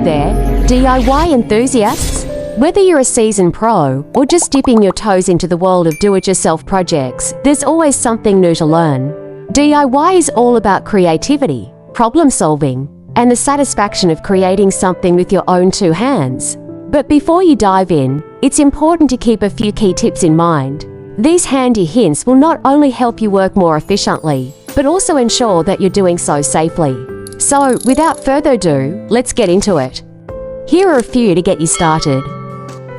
there, DIY enthusiasts! Whether you're a seasoned pro or just dipping your toes into the world of do-it-yourself projects, there's always something new to learn. DIY is all about creativity, problem-solving, and the satisfaction of creating something with your own two hands. But before you dive in, it's important to keep a few key tips in mind. These handy hints will not only help you work more efficiently, but also ensure that you're doing so safely. So, without further ado, let's get into it. Here are a few to get you started.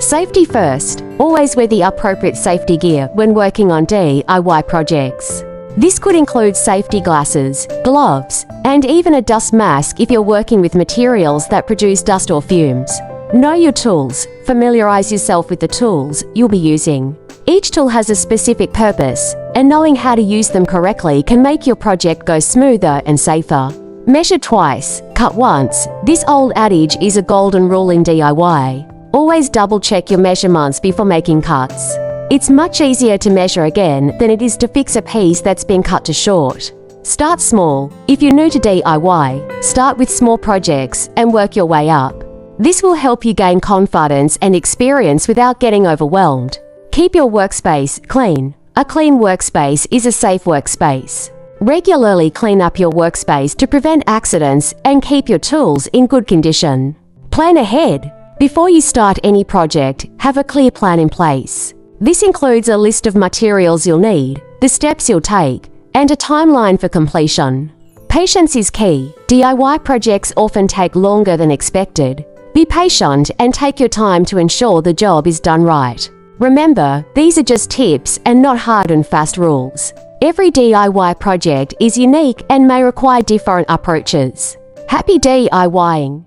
Safety first. Always wear the appropriate safety gear when working on DIY projects. This could include safety glasses, gloves, and even a dust mask if you're working with materials that produce dust or fumes. Know your tools. Familiarize yourself with the tools you'll be using. Each tool has a specific purpose, and knowing how to use them correctly can make your project go smoother and safer. Measure twice, cut once. This old adage is a golden rule in DIY. Always double-check your measurements before making cuts. It's much easier to measure again than it is to fix a piece that's been cut too short. Start small. If you're new to DIY, start with small projects and work your way up. This will help you gain confidence and experience without getting overwhelmed. Keep your workspace clean. A clean workspace is a safe workspace. Regularly clean up your workspace to prevent accidents and keep your tools in good condition. Plan ahead. Before you start any project, have a clear plan in place. This includes a list of materials you'll need, the steps you'll take, and a timeline for completion. Patience is key. DIY projects often take longer than expected. Be patient and take your time to ensure the job is done right. Remember, these are just tips and not hard and fast rules. Every DIY project is unique and may require different approaches. Happy DIYing!